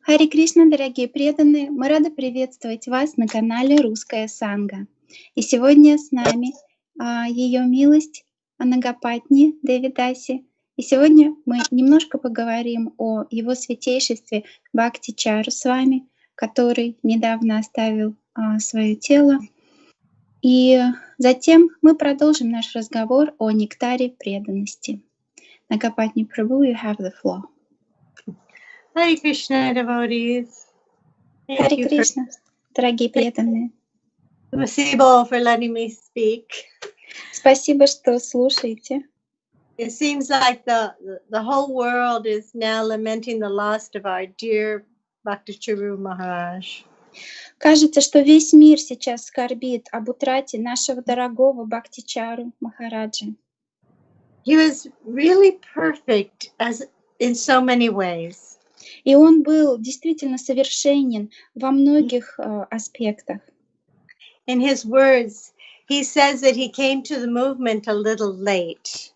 Харе Кришна, дорогие преданные! Мы рады приветствовать вас на канале Русская Санга. И сегодня с нами Ее милость Нагапатни, деви, даси. И сегодня мы немножко поговорим о Его святейшестве Бхакти Чару Свами, который недавно оставил свое тело. И затем мы продолжим наш разговор о нектаре преданности. Нагапатни Прабhu, you have the floor. Hare Krishna, devotees. Харе Кришна, дорогие преданные. Спасибо for letting me speak. Спасибо, что слушаете. It seems like the whole world is now lamenting the loss of our dear Bhakti Charу Maharaj. Кажется, что весь мир сейчас скорбит об утрате нашего дорогого Бхакти Чару Махараджа. He was really perfect in so many ways. И он был действительно совершенен во многих аспектах. In his words, he says that he came to the movement a little late.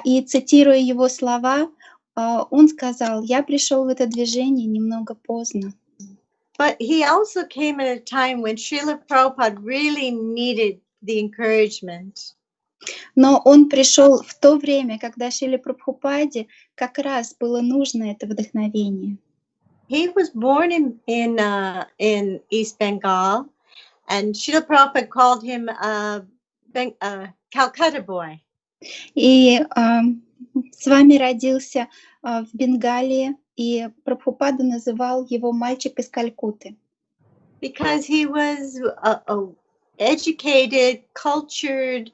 И цитируя его слова, он сказал: «Я пришел в это движение немного поздно». But he also came at a time when Srila Prabhupada really needed the encouragement. Но он пришел в то время, когда Шриле Прабхупаде как раз было нужно это вдохновение. He was born in East Bengal, and Srila Prabhupada called him a Calcutta boy. И с вами родился в Бенгалии, и Прабхупада называл его мальчик из Калькутты. Because he was a educated, cultured,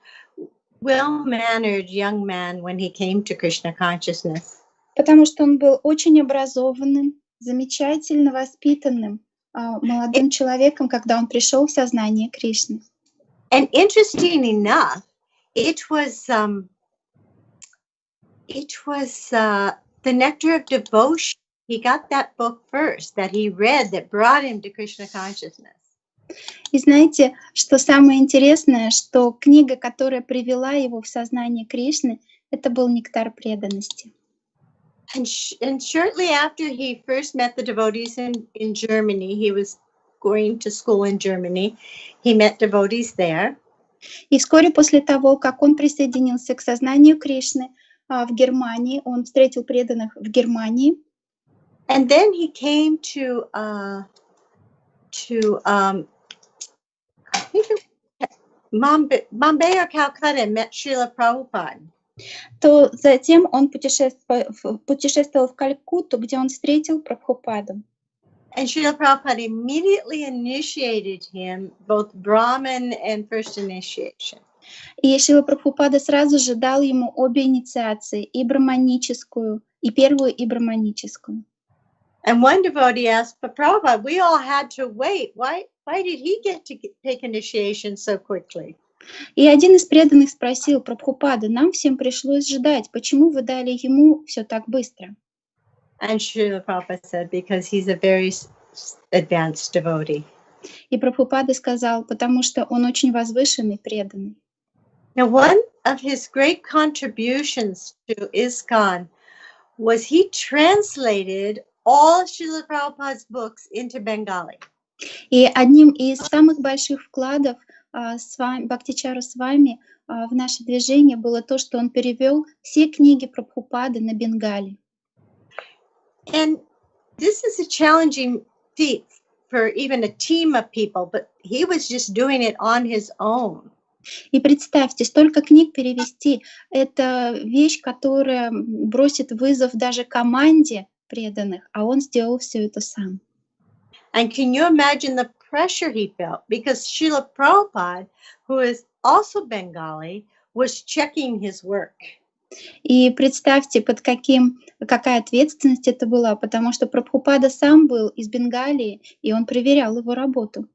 well-mannered young man when he came to Krishna consciousness. Потому что он был очень образованным, замечательно воспитанным молодым человеком, когда он пришел в сознание Кришны. And interesting enough, it was the Nectar of Devotion. He got that book first that he read that brought him to Krishna consciousness. И знаете, что самое интересное, что книга, которая привела его в сознание Кришны, это был «Нектар преданности». And shortly after he first met the devotees in Germany, he was going to school in Germany. He met devotees there. И вскоре после того, как он присоединился к сознанию Кришны в Германии, он встретил преданных в Германии. And then he came to I think Bombay or Calcutta and met Srila Prabhupada. То затем он путешествовал в Калькутту, где он встретил Прабхупаду. And Srila Prabhupada immediately initiated him both Brahman and first initiation. И Шрила Прабхупада сразу же дал ему обе инициации, и брахманическую, и первую, и брахманическую. And one devotee asked, but Prabhupada, we all had to wait. Why did he get to take initiation so quickly? И один из преданных спросил: Прабхупада, нам всем пришлось ждать, почему вы дали ему все так быстро? And Srila Prabhupada said, because he's a very advanced devotee. И Прабхупада сказал: потому что он очень возвышенный преданный. Now, one of his great contributions to ISKCON was he translated all Srila Prabhupada's books into Bengali. И одним из самых больших вкладов Бхакти Чару Свами в наше движение было то, что он перевел все книги Прабхупады на бенгали. And this is a challenging feat for even a team of people, but he was just doing it on his own. И представьте, столько книг перевести — это вещь, которая бросит вызов даже команде преданных, а он сделал все это сам. And can you imagine the pressure he felt? Because Srila Prabhupada, who is also Bengali, was checking his work. И представьте, какая ответственность это была, потому что Прабхупада сам был из Бенгалии, и он проверял его работу.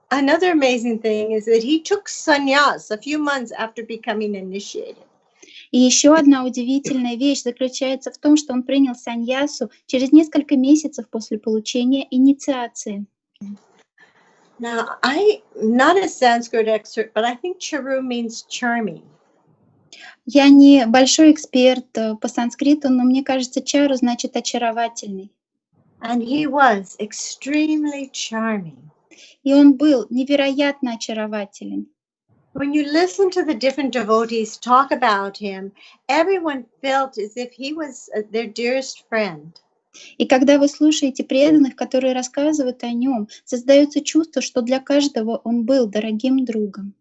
Another amazing thing is that he took sannyas a few months after becoming initiated. И еще одна удивительная вещь заключается в том, что он принял саньясу через несколько месяцев после получения инициации. Now, I'm not a Sanskrit expert, but I think charu means charming. Я не большой эксперт по санскриту, но мне кажется, чару значит очаровательный. And he was extremely charming. И он был невероятно очарователен. When you listen to the different devotees talk about him, everyone felt as if he was their dearest friend. И когда вы слушаете преданных, которые рассказывают о нем, создается чувство, что для каждого он был дорогим другом.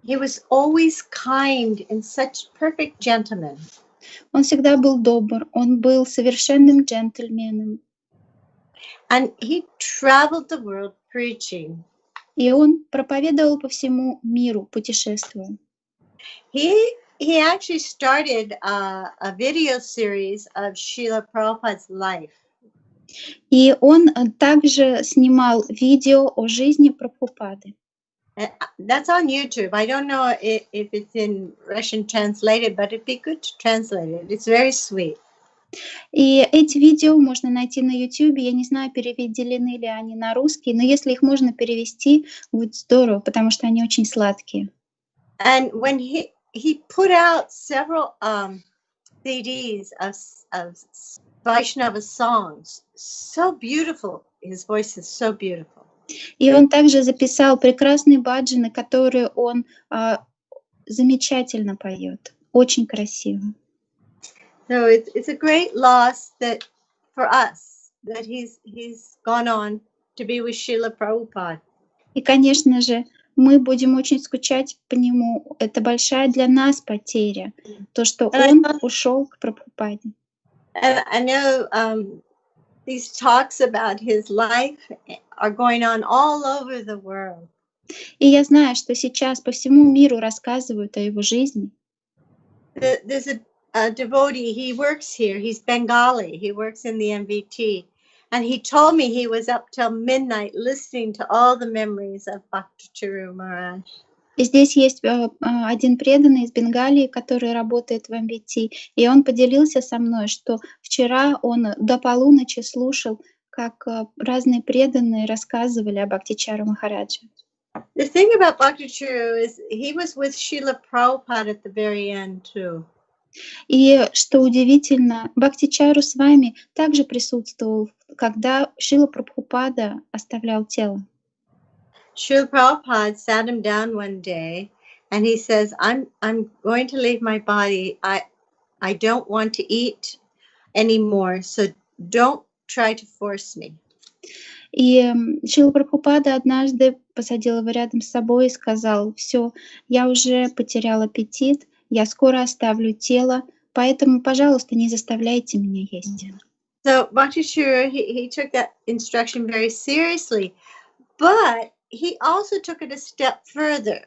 He was always kind and such perfect gentleman. Он всегда был добр, он был совершенным джентльменом. And he traveled the world preaching. И он проповедовал по всему миру, путешествуя. He actually started a video series of Srila Prabhupada's life. И он также снимал видео о жизни Прабхупады. That's on YouTube. I don't know if it's in Russian translated, but it'd be good to translate it. It's very sweet. И эти видео можно найти на YouTube. Я не знаю, переведены ли они на русский, но если их можно перевести, будет здорово, потому что они очень сладкие. And when he put out several CDs of Vaishnava songs, so beautiful. His voice is so beautiful. И он также записал прекрасные баджаны, которые он замечательно поет, очень красиво. So it's a great loss that for us that he's gone on to be with Srila Prabhupada. И, конечно же, мы будем очень скучать по нему. Это большая для нас потеря, то, что он ушел к Прабхупаде. And I know these talks about his life are going on all over the world. И я знаю, что сейчас по всему миру рассказывают о его жизни. There's a devotee, he works here, he's Bengali, he works in the MVT, and he told me he was up till midnight listening to all the memories of Bhakti Charу Maharaj. И здесь есть один преданный из Бенгалии, который работает в МВТ, и он поделился со мной, что вчера он до полуночи слушал, как разные преданные рассказывали о Бхакти Чару Махараджа. The thing about Bhakti Charu is he was with Srila Prabhupada at the very end too. И что удивительно, Бхакти Чару Свами также присутствовал, когда Шрила Прабхупада оставлял тело. Srila Prabhupada sat him down one day and he says, I'm going to leave my body. I don't want to eat anymore, so don't try to force me. И Шрила Прабхупада однажды посадил его рядом с собой и сказал: «Все, я уже потерял аппетит, я скоро оставлю тело, поэтому, пожалуйста, не заставляйте меня есть». So Bhakti Chara, he took that instruction very seriously, but he also took it a step further.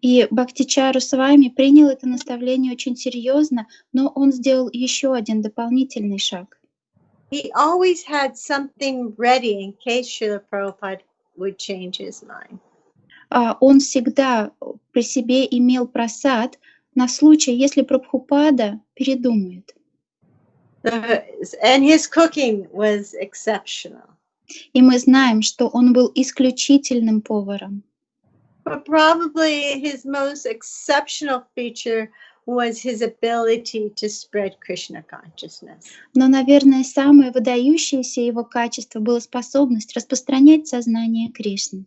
И Бхакти Чару Свами принял это наставление очень серьезно, но он сделал еще один дополнительный шаг. He always had something ready in case Srila Prabhupada would change his mind. Он всегда при себе имел прасад на случай, если Прабхупада передумает. And his cooking was exceptional. И мы знаем, что он был исключительным поваром. But probably his most exceptional feature was his ability to spread Krishna consciousness. Но, наверное, самое выдающееся его качество было способность распространять сознание Кришны.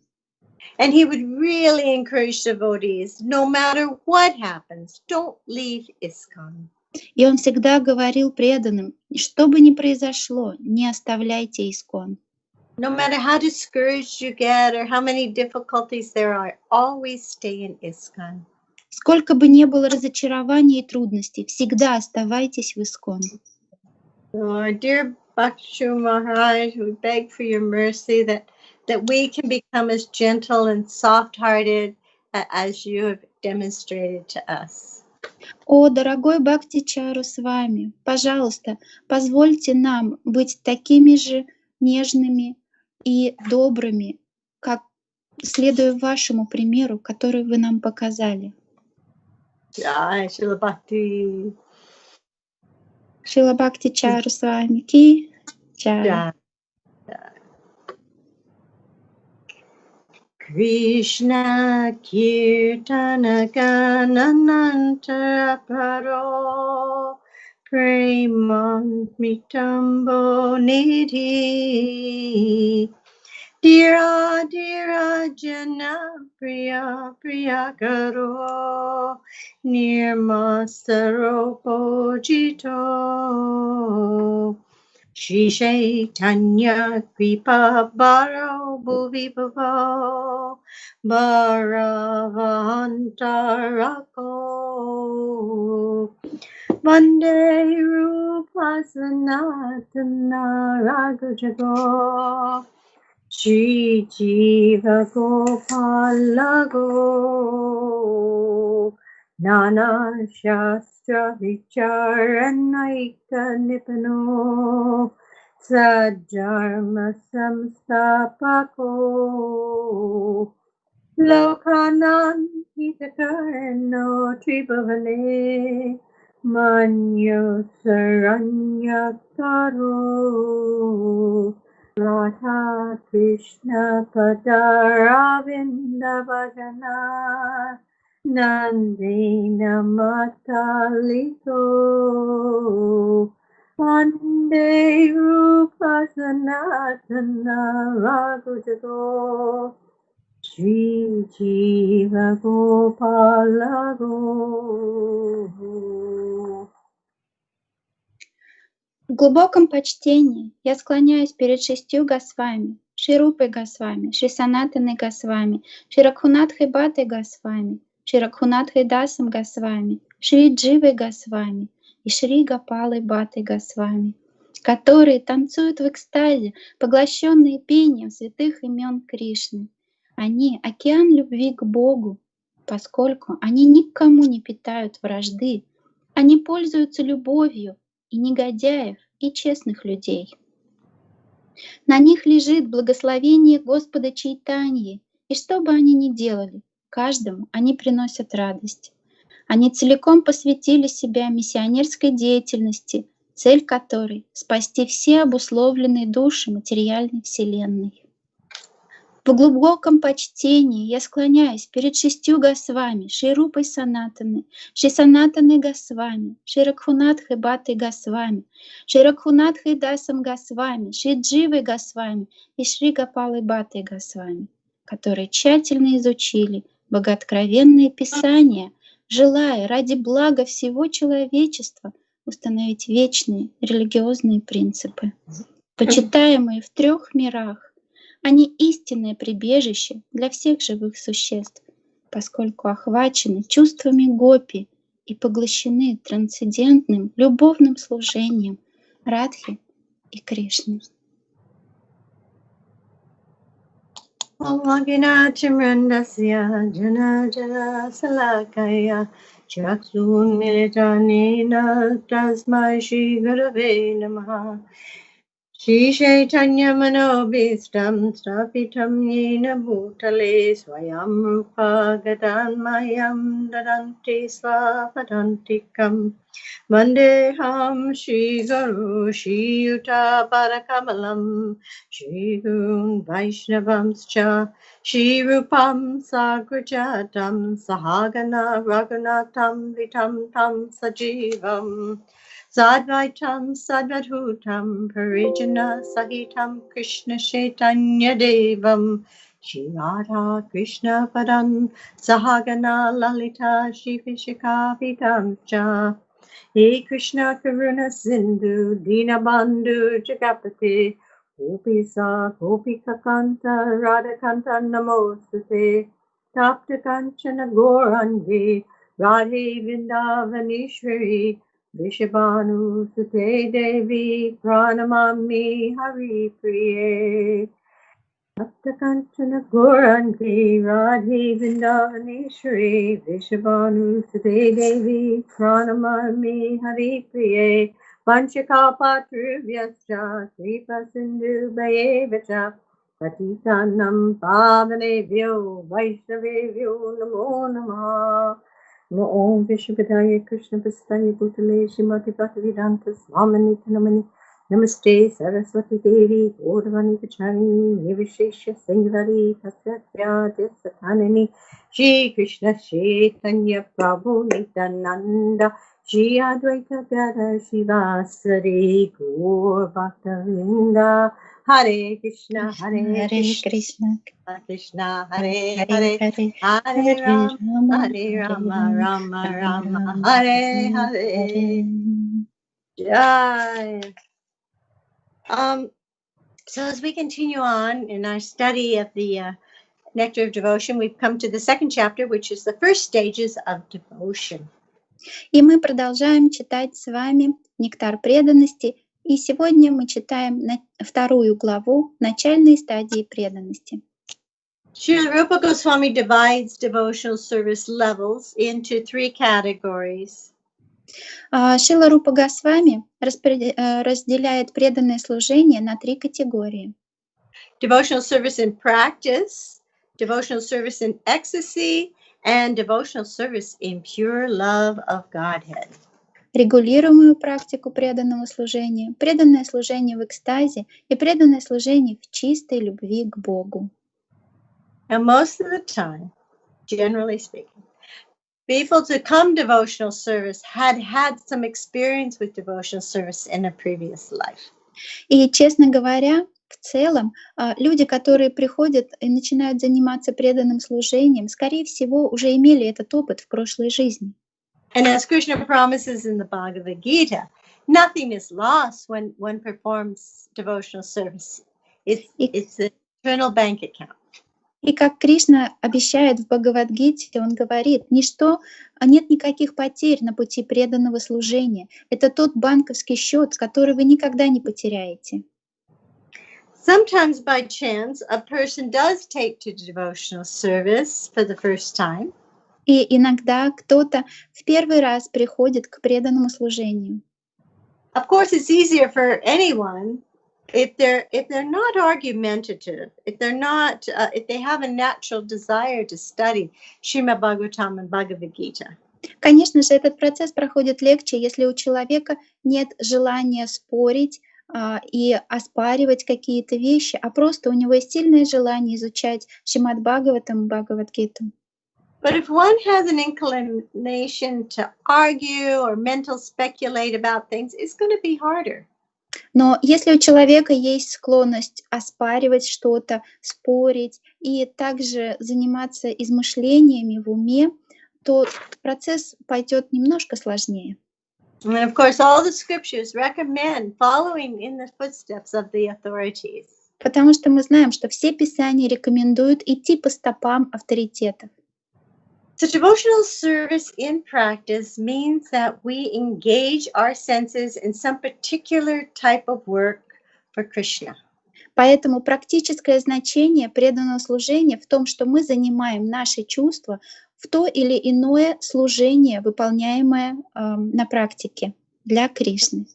And he would really encourage devotees, no matter what happens, don't leave ISKCON. И он всегда говорил преданным: что бы ни произошло, не оставляйте Искон. No matter how discouraged you get or how many difficulties there are, always stay in ISKCON. Сколько бы ни было разочарований и трудностей, всегда оставайтесь в Искон. Lord, dear Bhakti Maharaj, we beg for your mercy that we can become as gentle and soft-hearted as you have demonstrated to us. О, дорогой Бхакти Чару Свами, пожалуйста, позвольте нам быть такими же нежными и добрыми, как следуя вашему примеру, который вы нам показали. Jai Srila Bhakti. Шрила Бхакти Чару Свами ки джай. Jai. Krishna Kirtana Gananantara Paro Premamritambo nidhi. Dira dira jana priya priya karo nirmasaropo jito. Shri Chaitanya Kripa Baro Bhuvi Bhavo Bharavantarako Vande Rupa Sanatana Raghujago Shri Jiva Gopalago Nana Shastra Vicharanaika Nipano Sadharma Samstapako Lokanan Hitakarno Tribhavane Manyo Saranyakaro Radha Krishna Padaravinda Bhajana Nandina Matalito Vande Rupa Sanatana Raghujago Shri Jiva Gopalago. В глубоком почтении я склоняюсь перед 6 Госвами, Шри Рупой Госвами, Шри Санатаной Госвами, Шри Рагхунатхой Батой Госвами, Шри Рагхунатхой Дасом Госвами, Шри Дживой Госвами и Шри Гопалой Батой Госвами, которые танцуют в экстазе, поглощенные пением святых имен Кришны. Они — океан любви к Богу, поскольку они никому не питают вражды, они пользуются любовью и негодяев, и честных людей. На них лежит благословение Господа Чайтаньи, и что бы они ни делали, каждому они приносят радость. Они целиком посвятили себя миссионерской деятельности, цель которой — спасти все обусловленные души материальной вселенной. В глубоком почтении я склоняюсь перед 6 Госвами, Шри Рупой Санатаны, Шри Санатаной Госвами, Шри Рагхунатхой Батой Госвами, Шри Рагхунатхой Дасом Госвами, Шри Дживой Госвами и Шри Гопалой Батой Госвами, которые тщательно изучили богооткровенные писания, желая ради блага всего человечества установить вечные религиозные принципы. Почитаемые в 3 мирах, они истинное прибежище для всех живых существ, поскольку охвачены чувствами гопи и поглощены трансцендентным любовным служением Радхи и Кришны. Shri Chaitanya Manobhistam Stapitam Yena Bhutale Swayam Rupa Gadanmayam Dadanti Swapadantikam Vandeham Shri Guru Shri Yuta Parakamalam Shri Gurun Vaishnavamscha Shri Rupam Sagrajatam Sahagana Raghunatam Vitam Tam Sajivam Sadvaitam Sadvadhutam Parijana Sahitam Krishna Chaitanya Devam Shri Radha Krishna Padam Sahagana Lalita Shri Vishaka Vitamcha He Krishna Karuna Sindhu Dinabandhu Jagapati Gopisa Gopika Kanta Radhakanta Namostate Tapta Kanchana Gorangi Radhe Vindavanishwari Vishabhanu Sute Devi Pranamami Hari Priye Tapta Kanchana Gorangi Radhe Vindavanishwari Vishabhanu Sute Devi Pranamami Hari Priye Panchakapatrubhyascha Kripa Sindhu Bhayevacha Patitanam Pavanebhyo Vaishnavebhyo Namo Namaha Om Vishnupadaya Krishna Vastaya Bhutale Shrimati Bhaktivedanta Swamini Namani Namaste Saraswati Devi Gauravani Pachani Nivishesha Sangari Tasatya Desatanini Shri Krishna Chaitanya Prabhu Nityananda Shri Advaita Gada Shivasari Gaur Bhaktavinda Hare Krishna Hare Krishna, Krishna Hare Hare Hare Hare, Hare Hare Rama Rama, Hare Hare Rama Rama, Rama Rama Rama Rama, Hare Hare Hare Hare. Jai. So as we continue on in our study of the Nectar of Devotion, we've come to the second chapter, which is the first stages of devotion. И мы продолжаем читать с вами «Нектар преданности», и сегодня мы читаем вторую главу «Начальные стадии преданности». Srila Rupa Goswami divides devotional service levels into three categories. Шрила Рупа Госвами разделяет преданное служение на три категории. Devotional service in practice, devotional service in ecstasy, and devotional service in pure love of Godhead. Регулируемую практику преданного служения, преданное служение в экстазе и преданное служение в чистой любви к Богу. And most of the time, generally speaking, people to come devotional service had some experience with devotional service in a previous life. И, честно говоря, в целом, люди, которые приходят и начинают заниматься преданным служением, скорее всего, уже имели этот опыт в прошлой жизни. And as Krishna promises in the Bhagavad Gita, nothing is lost when one performs devotional service. It's an eternal bank account. И как Кришна обещает в Бхагавад-гите, он говорит, нет никаких потерь на пути преданного служения. Это тот банковский счет, который вы никогда не потеряете. Sometimes by chance, a person does take to devotional service for the first time. И иногда кто-то в первый раз приходит к преданному служению. Of course, it's easier for anyone if they're not argumentative, if they have a natural desire to study Srimad Bhagavatam and Bhagavad Gita. Конечно же, этот процесс проходит легче, если у человека нет желания спорить и оспаривать какие-то вещи, а просто у него есть сильное желание изучать Шримад Бхагаватам и Бхагавад-гиту. But if one has an inclination to argue or mental speculate about things, it's going to be harder. Но если у человека есть склонность оспаривать что-то, спорить и также заниматься измышлениями в уме, то процесс пойдет немножко сложнее. And of course, all the scriptures recommend following in the footsteps of the authorities. Потому что мы знаем, что все писания рекомендуют идти по стопам авторитетов. So devotional service in practice means that we engage our senses in some particular type of work for Krishna. Поэтому практическое значение преданного служения в том, что мы занимаем наши чувства в то или иное служение, выполняемое на практике для Кришны.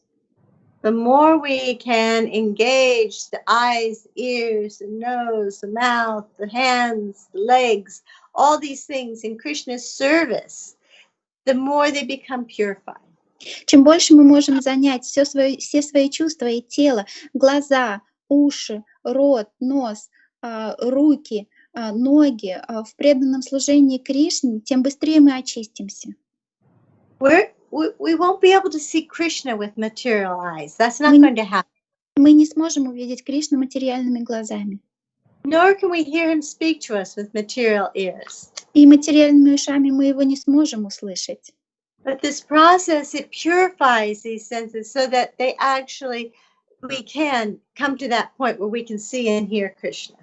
The more we can engage the eyes, ears, the nose, the mouth, the hands, the legs, all these things in Krishna's service, the more they become purified. Чем больше мы можем занять все свои чувства и тело, глаза, уши, рот, нос, руки, ноги в преданном служении Кришне, тем быстрее мы очистимся. We won't be able to see Krishna with material eyes. That's not going to happen. Мы не сможем увидеть Кришну материальными глазами. Nor can we hear him speak to us with material ears. И материальными ушами мы его не сможем услышать. But this process, it purifies these senses so that we can come to that point where we can see and hear Krishna.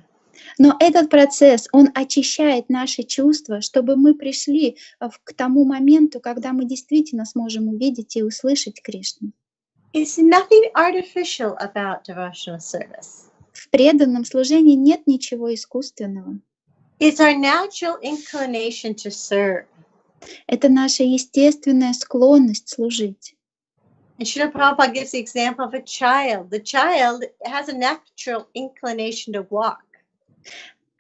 Но этот процесс, он очищает наши чувства, чтобы мы пришли к тому моменту, когда мы действительно сможем увидеть и услышать Кришну. It's nothing artificial about devotional service. В преданном служении нет ничего искусственного. It's our natural inclination to serve. Это наша естественная склонность служить. And Srila Prabhupada gives the example of a child. The child has a natural inclination to walk.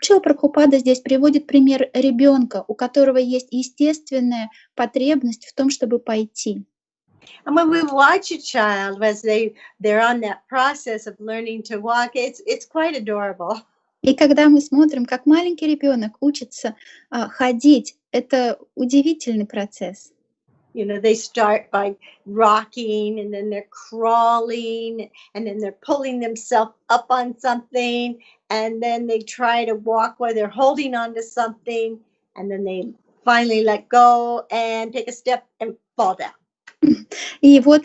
Шрила Прабхупада здесь приводит пример ребенка, у которого есть естественная потребность в том, чтобы пойти. And when we watch a child as they're on that process of learning to walk, it's quite adorable. И когда мы смотрим, как маленький ребенок учится ходить, это удивительный процесс. You know, they start by rocking, and then they're crawling, and then they're pulling themselves up on something, and then they try to walk while they're holding on to something, and then they finally let go and take a step and fall down. И вот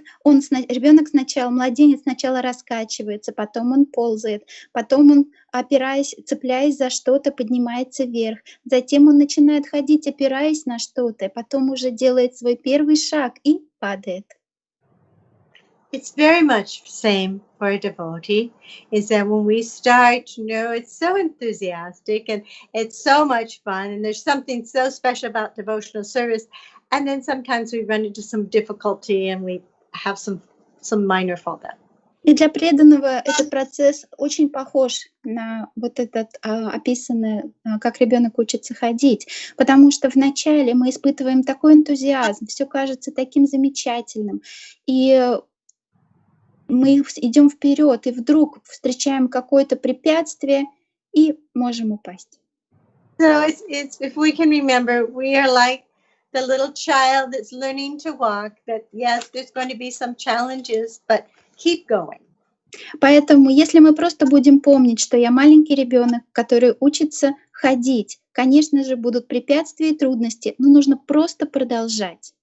ребенок сначала, младенец сначала раскачивается, потом он ползает, потом он, опираясь, цепляясь за что-то, поднимается вверх, затем он начинает ходить, опираясь на что-то, потом уже делает свой первый шаг и падает. It's very much the same for a devotee, is that when we start, you know, it's so enthusiastic and it's so much fun, and there's something so special about devotional service, and then sometimes we run into some difficulty and we have some minor fall down. И для преданного этот процесс очень похож на вот этот описанный, как ребенок учится ходить, потому что вначале мы испытываем такой энтузиазм, все кажется таким замечательным, и мы идем вперед, и вдруг встречаем какое-то препятствие и можем упасть. So it's if we can remember, we are like the little child that's learning to walk, that yes, there's going to be some challenges, but keep going. Поэтому, если мы просто будем помнить, что я маленький ребенок, который учится ходить, конечно же, будут препятствия и трудности, но нужно просто продолжать.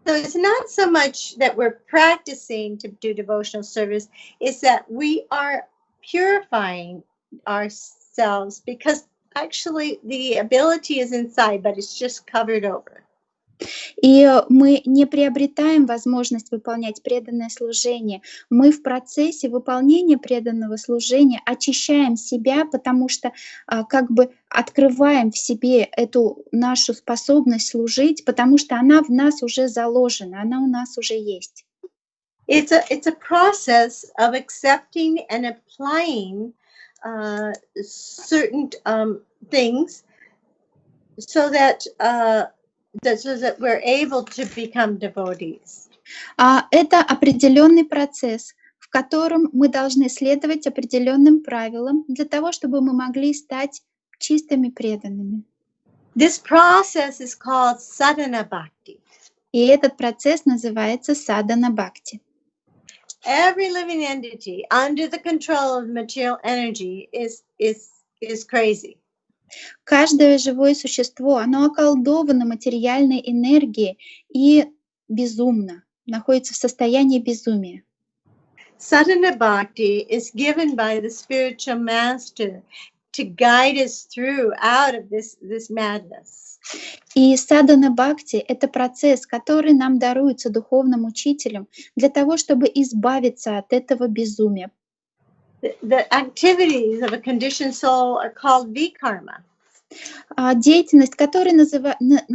So it's not so much that we're practicing to do devotional service, it's that we are purifying ourselves, because actually the ability is inside, but it's just covered over. И мы не приобретаем возможность выполнять преданное служение. Мы в процессе выполнения преданного служения очищаем себя, потому что как бы открываем в себе эту нашу способность служить, потому что она в нас уже заложена, она у нас уже есть. It's a process of accepting and applying certain things so that we're able to become devotees. Это определенный процесс, в котором мы должны следовать определенным правилам для того, чтобы мы могли стать чистыми преданными. This process is called sadhana bhakti. И этот процесс называется садхана бхакти. Every living entity under the control of material energy is crazy. Каждое живое существо, оно околдовано материальной энергией и безумно, находится в состоянии безумия. Sadhana bhakti is given by the spiritual master to guide us through out of this madness. И садхана бхакти — это процесс, который нам даруется духовным учителем для того, чтобы избавиться от этого безумия. The activities of a conditioned soul are called vikarma. Деятельность, которой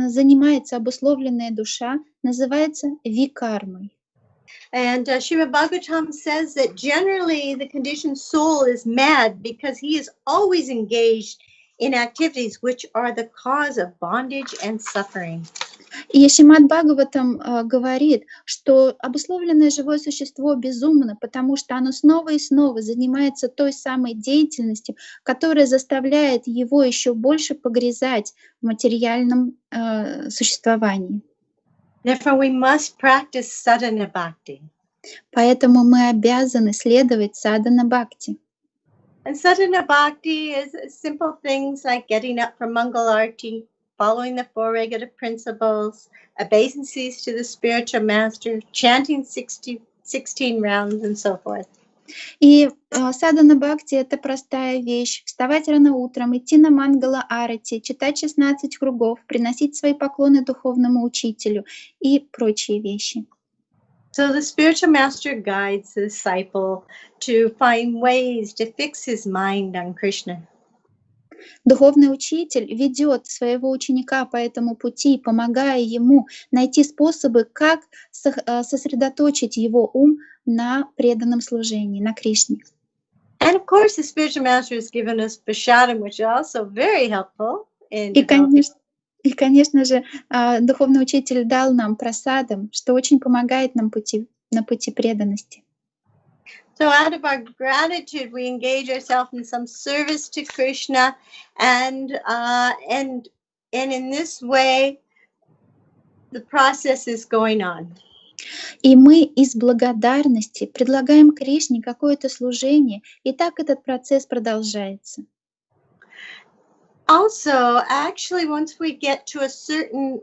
занимается обусловленная душа, называется викармой. And Srimad Bhagavatam says that generally the conditioned soul is mad because he is always engaged in activities which are the cause of bondage and suffering. И Шримад Бхагаватам говорит, что обусловленное живое существо безумно, потому что оно снова и снова занимается той самой деятельностью, которая заставляет его еще больше погрязать в материальном существовании. Therefore, we must practice sadhana bhakti. Поэтому мы обязаны следовать садхана бхакти. And sadhana bhakti is simple things like getting up for Mangal Arati, following the four regulative principles, obeisances to the spiritual master, chanting 16 rounds, and so forth. И садхана бхакти — это простая вещь. Вставать рано утром, идти на мангала арати, читать 16 кругов, приносить свои поклоны духовному учителю и прочие вещи. So the spiritual master guides the disciple to find ways to fix his mind on Krishna. Духовный учитель ведет своего ученика по этому пути, помогая ему найти способы, как сосредоточить его ум на преданном служении, на Кришне. And of course, the spiritual master has given us prashadam, which is also very helpful in И, конечно же, духовный учитель дал нам прасадам, что очень помогает нам на пути преданности. So out of our gratitude, we engage ourselves in some service to Krishna, and in this way, the process is going on. И мы из благодарности предлагаем Кришне какое-то служение, и так этот процесс продолжается. Also, actually, once we get to a certain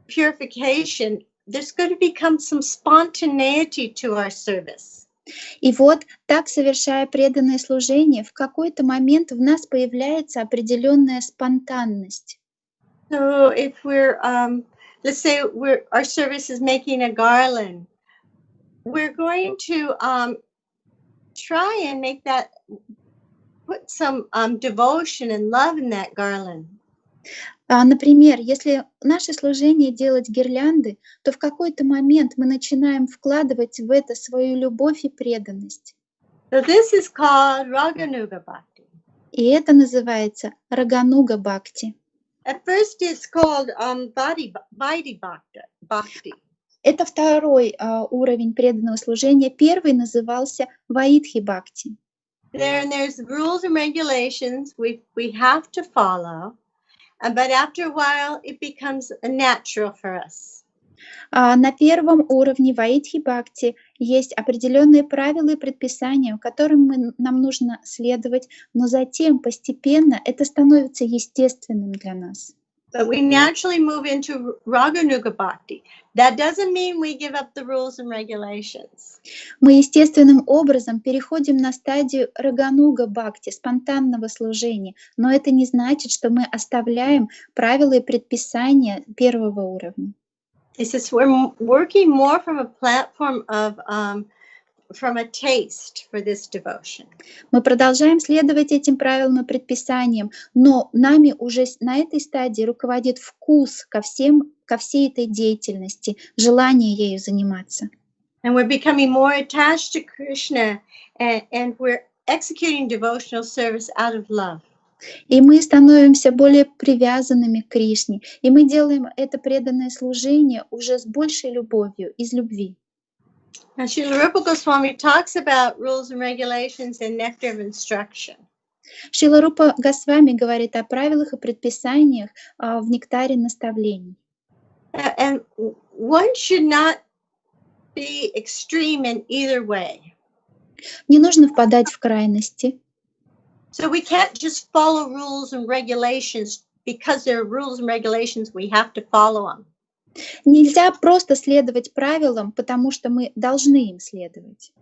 purification, there's going to become some spontaneity to our service. И вот так, совершая преданное служение, в какой-то момент в нас появляется определенная спонтанность. So if we're, let's say our service is making a garland, we're going to try and make that, put some devotion and love in that garland. Например, если наше служение делать гирлянды, то в какой-то момент мы начинаем вкладывать в это свою любовь и преданность. So this is called Raganuga Bhakti. И это называется Рагануга Бхакти. At first it's called Vaidhi Bhakti. Это второй уровень преданного служения. Первый назывался Ваидхи Бхакти. There's rules and regulations we have to follow, but after a while it becomes natural for us. На первом уровне Ваидхи Бхакти есть определенные правила и предписания, которым нам нужно следовать, но затем постепенно это становится естественным для нас. But we naturally move into Raganuga Bhakti. That doesn't mean we give up the rules and regulations. Мы естественным образом переходим на стадию Рагануга Бхакти, спонтанного служения, но это не значит, что мы оставляем правила и предписания первого уровня. It's just we're working more from a platform of from a taste for this devotion. Мы продолжаем следовать этим правилам и предписаниям, но нами уже на этой стадии руководит вкус ко всей этой деятельности, желание ею заниматься. And we're becoming more attached to Krishna, and we're executing devotional service out of love. И мы становимся более привязанными к Кришне, и мы делаем это преданное служение уже с большей любовью, из любви. Now, Srila Rupa Goswami talks about rules and regulations in Nectar of Instruction. Шрила Рупа Госвами говорит о правилах и предписаниях в Нектаре наставлений. And one should not be extreme in either way. Не нужно впадать в крайности. So we can't just follow rules and regulations because there are rules and regulations, we have to follow them. Нельзя просто следовать правилам, потому что мы должны им следовать.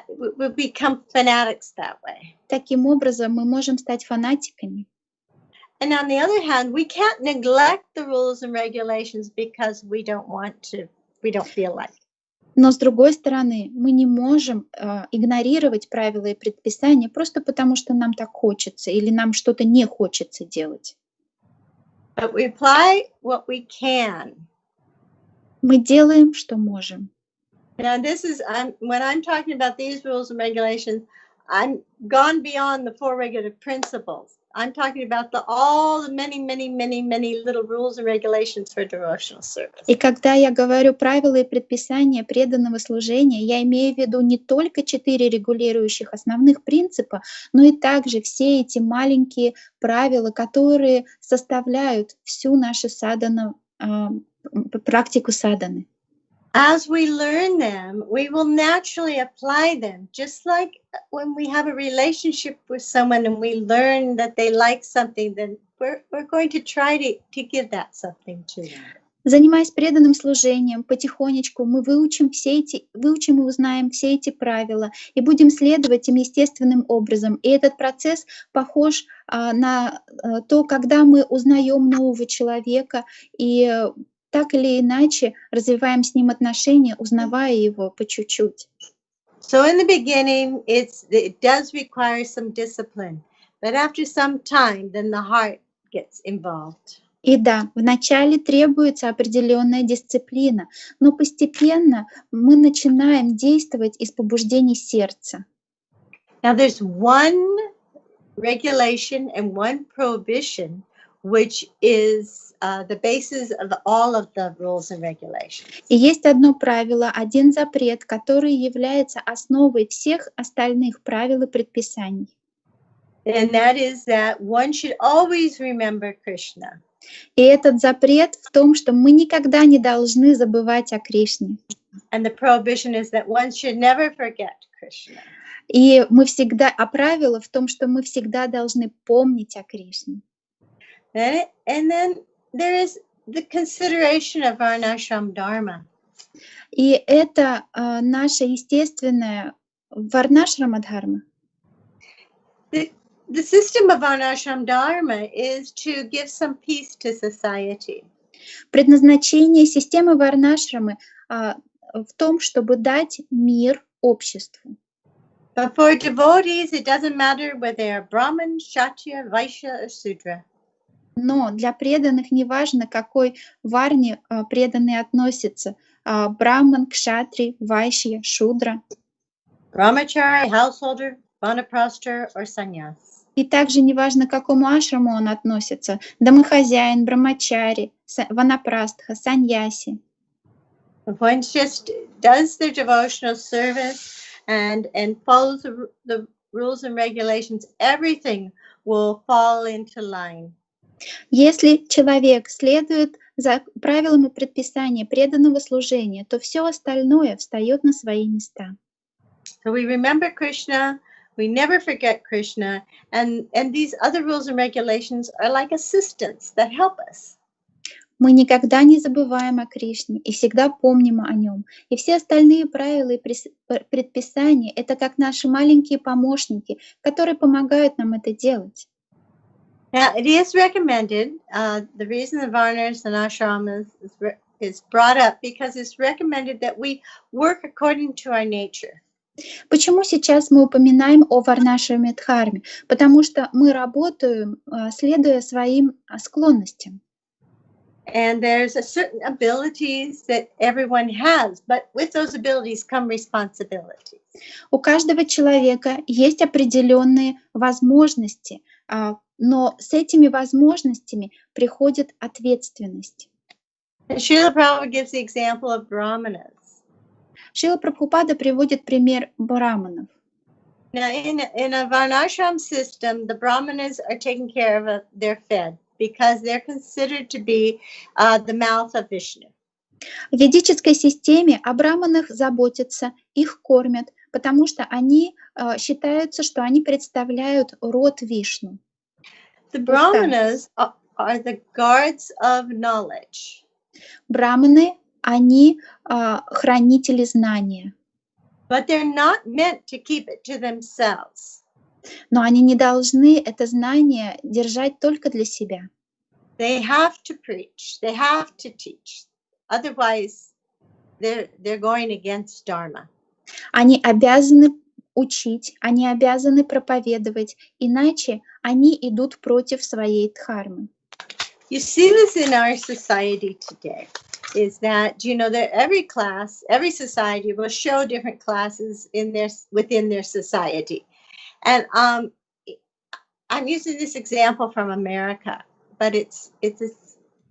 We become fanatics that way. Таким образом, мы можем стать фанатиками. And on the other hand, we can't neglect the rules and regulations because we don't feel like. Но с другой стороны, мы не можем игнорировать правила и предписания просто потому, что нам так хочется или нам что-то не хочется делать. But we apply what we can. Мы делаем, что можем. Now, this is when I'm talking about these rules and regulations, I'm gone beyond the four regulative principles. I'm talking about all the many little rules and regulations for devotional service. И когда я говорю правила и предписания преданного служения, я имею в виду не только 4 регулирующих основных принципа, но и также все эти маленькие правила, которые составляют всю нашу практику садханы. As we learn them, we will naturally apply them. Just like when we have a relationship with someone and we learn that they like something, then we're going to try to give that something to them. Занимаясь преданным служением, потихонечку мы выучим и узнаем все эти правила и будем следовать им естественным образом. И этот процесс похож на то, когда мы узнаем нового человека и так или иначе развиваем с ним отношения, узнавая его по чуть-чуть. So in the beginning, it does require some discipline, but after some time, then the heart gets involved. И да, вначале требуется определенная дисциплина, но постепенно мы начинаем действовать из побуждений сердца. Now there's one regulation and one prohibition which is the basis of all of the rules and regulations. И есть одно правило, один запрет, который является основой всех остальных правил и предписаний. And that is that one should always remember Krishna. И этот запрет в том, что мы никогда не должны забывать о Кришне. And the prohibition is that one should never forget Krishna. И мы всегда, а правило в том, что мы всегда должны помнить о Кришне. And then there is the consideration of varnashram dharma. И это наша естественная варнашрама-дхарма. The system of varnashram dharma is to give some peace to society. Предназначение системы варнашрамы в том, чтобы дать мир обществу. But for devotees, it doesn't matter whether they are Brahmin, Kshatriya, Vaishya, or Sudra. Но для преданных не важно, к какой варне преданные относятся. Брахман, кшатри, вайшья, шудра. Brahmachari, householder, vanaprastha, or sannyas. И также не важно, к какому ашраму он относится. Домохозяин, брамачари, ванапрастха, саньяси. If one just does their devotional service and follows the rules and regulations, everything will fall into line. Если человек следует за правилам и предписаниям преданного служения, то все остальное встает на свои места. So we remember Krishna, we never forget Krishna, and these other rules and regulations are like assistants that help us. Мы никогда не забываем о Кришне и всегда помним о нем. И все остальные правила и предписания — это как наши маленькие помощники, которые помогают нам это делать. Now, it is recommended, the reason the varnas and ashramas is brought up because it's recommended that we work according to our nature. Почему сейчас мы упоминаем о варнашраме дхарме? Потому что мы работаем, следуя своим склонностям. And there's a certain abilities that everyone has, but with those abilities come responsibilities. У каждого человека есть определенные возможности, но с этими возможностями приходит ответственность. Srila Prabhupada gives the example of brahmanas. Шрила Прабхупада приводит пример браманов. Now, in a varnashram system, the brahmanas are taken care of, they're fed, because they're considered to be the mouth of Vishnu. В ведической системе о браманах заботятся, их кормят, потому что они считаются, что они представляют род Вишну. The brahmanas are the guards of knowledge. Браманы, они хранители знания. But they're not meant to keep it to themselves. Но они не должны это знание держать только для себя. They have to preach. They have to teach. Otherwise, they're going against Dharma. Они обязаны учить, они обязаны проповедовать, иначе они идут против своей дхармы. You see this in our society today, is that, you know, that every class, every society will show different classes within their society. And I'm using this example from America, but it's a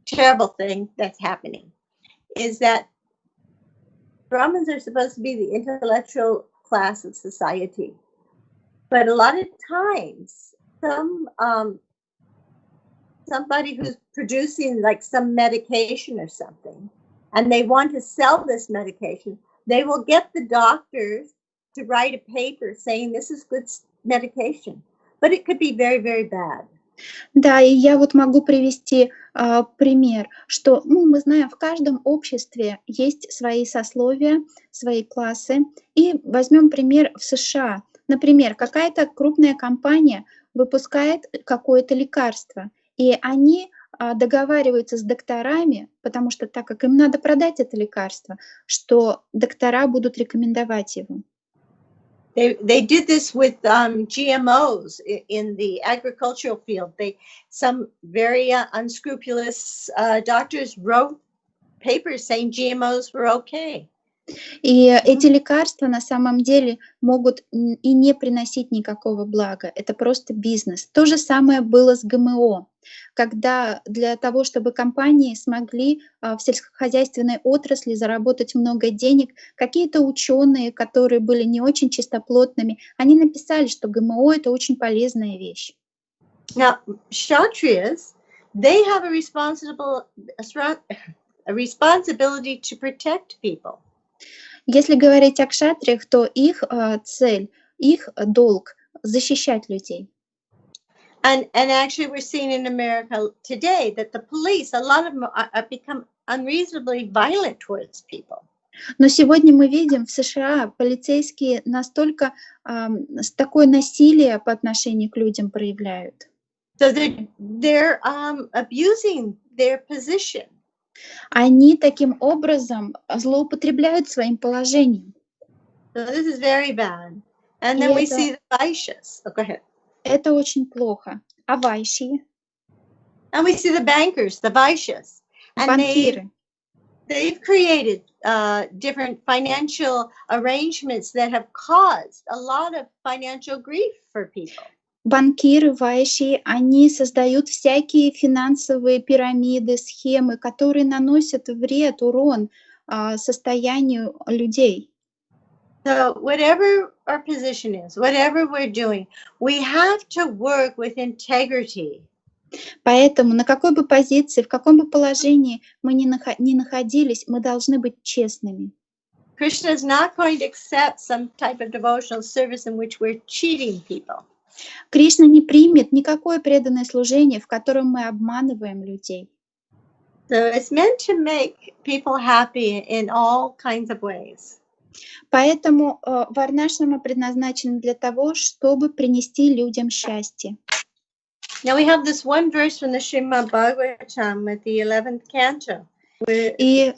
terrible thing that's happening, is that Brahmins are supposed to be the intellectual class of society. But a lot of times, somebody who's producing like some medication or something, and they want to sell this medication, they will get the doctors to write a paper saying this is good medication, but it could be very, very bad. Да, и я вот могу привести пример, что мы знаем, в каждом обществе есть свои сословия, свои классы. И возьмем пример в США. Например, какая-то крупная компания выпускает какое-то лекарство, и они договариваются с докторами, потому что так как им надо продать это лекарство, что доктора будут рекомендовать его. They did this with GMOs in the agricultural field. Some very unscrupulous doctors wrote papers saying GMOs were okay. И эти лекарства на самом деле могут и не приносить никакого блага. Это просто бизнес. То же самое было с ГМО, когда для того, чтобы компании смогли в сельскохозяйственной отрасли заработать много денег, какие-то ученые, которые были не очень чистоплотными, они написали, что ГМО — это очень полезная вещь. Now, Kshatriyas, they have a responsibility to protect people. Если говорить о кшатриях, то их цель, их долг — защищать людей. And actually we're seeing in America today that the police, a lot of them are become unreasonably violent towards people. Но сегодня мы видим, в США полицейские настолько с такое насилие по отношению к людям проявляют. So they're abusing their position. Они таким образом злоупотребляют своим положением. So this is very bad. And then we see the Vaishyas. Oh, go ahead. Это очень плохо. А вайши? And we see the bankers, the Vaishyas. And Банкиры. they've created different financial arrangements that have caused a lot of financial grief for people. Банкиры, вайши, они создают всякие финансовые пирамиды, схемы, которые наносят вред, урон состоянию людей. So whatever our position is, whatever we're doing, we have to work with integrity. Поэтому на какой бы позиции, в каком бы положении мы ни находились, мы должны быть честными. Krishna is not going to accept some type of devotional service in which we're cheating people. Кришна не примет никакое преданное служение, в котором мы обманываем людей. So it's meant to make people happy in all kinds of ways. Поэтому варнашрама предназначена для того, чтобы принести людям счастье. Now we have this one verse from the Srimad Bhagavatam at the 11th canto. И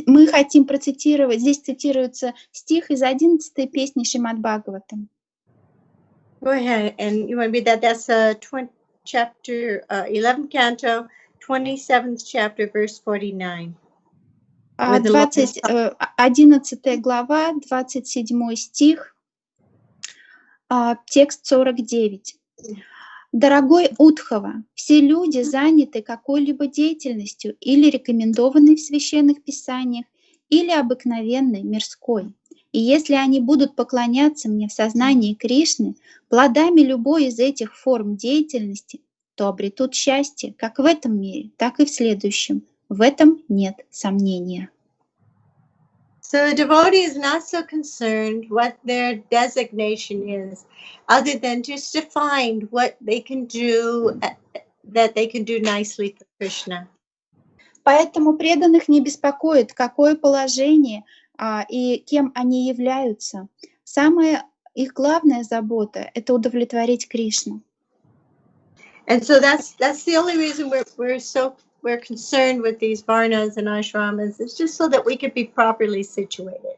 мы хотим процитировать, здесь цитируется стих из 11-й песни Шримад Бхагаватам. Go ahead, and you want to read that? That's chapter 11th canto, 27th chapter, verse 49. 11 глава, 27 стих, текст 49. Дорогой Удхава, все люди заняты какой-либо деятельностью или рекомендованной в священных писаниях, или обыкновенной, мирской. И если они будут поклоняться мне в сознании Кришны, плодами любой из этих форм деятельности, то обретут счастье как в этом мире, так и в следующем. В этом нет сомнения. So the devotee is not so concerned what their designation is, other than just to find what they can do, that they can do nicely for Krishna. Поэтому преданных не беспокоит, какое положение и кем они являются. Самая их главная забота — это удовлетворить Кришну. And so that's the only reason we're concerned with these varnas and ashramas. It's just so that we could be properly situated.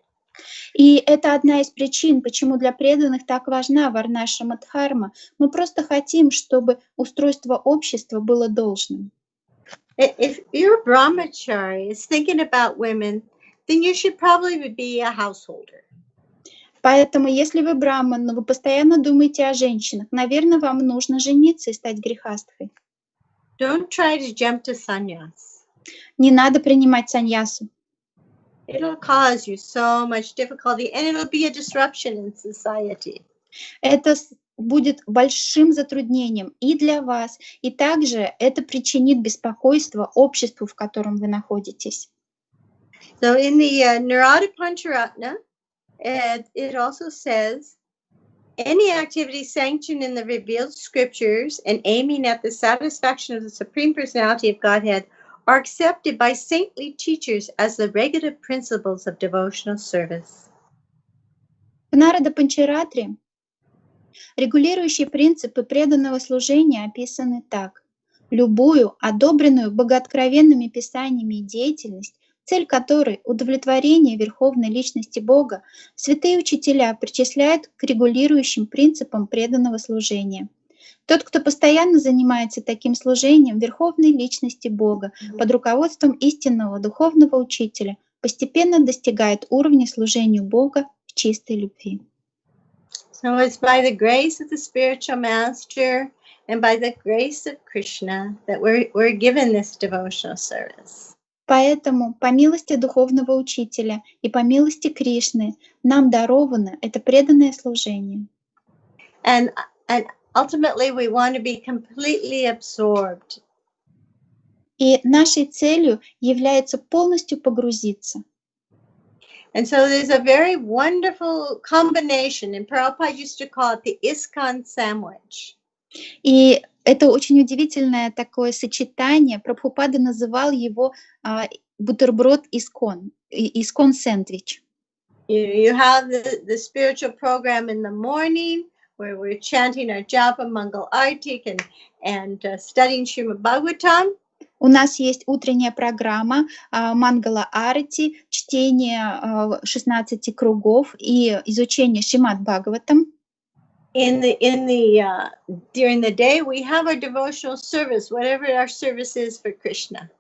И это одна из причин, почему для преданных так важна варнашрама дхарма. Мы просто хотим, чтобы устройство общества было должным. If your brahmachari is thinking about women, then you should probably be a householder. Поэтому, если вы браман, но вы постоянно думаете о женщинах, наверное, вам нужно жениться и стать грехастхой. Don't try to jump to sannyas. Не надо принимать саньясу. It'll cause you so much difficulty, and it'll be a disruption in society. Это будет большим затруднением и для вас, и также это причинит беспокойство обществу, в котором вы находитесь. So in the Narada Pancharatna, it also says, any activity sanctioned in the revealed scriptures and aiming at the satisfaction of the Supreme Personality of Godhead are accepted by saintly teachers as the regular principles of devotional service. В Нарада Панчаратре регулирующие принципы преданного служения описаны так. Любую, одобренную богооткровенными писаниями деятельность, цель которой — удовлетворение верховной личности Бога, святые учителя причисляют к регулирующим принципам преданного служения. Тот, кто постоянно занимается таким служением верховной личности Бога под руководством истинного духовного учителя, постепенно достигает уровня служению Бога в чистой любви. So it's by the grace of the spiritual master and by the grace of Krishna that we're given this devotional service. Поэтому по милости духовного учителя и по милости Кришны нам даровано это преданное служение. And ultimately we want to be completely absorbed. И нашей целью является полностью погрузиться. And so there's a very wonderful combination, and Prabhupada used to call it the ISKCON sandwich. И это очень удивительное такое сочетание. Прабхупада называл его бутерброд искон сэндвич. You have the spiritual program in the morning where we're chanting our japa, Mangal Artik, and studying Srimad Bhagavatam. У нас есть утренняя программа Мангала Арати, чтение 16 кругов и изучение Шримад Бхагаватам. During the day, we have our devotional service, whatever our service is for Krishna.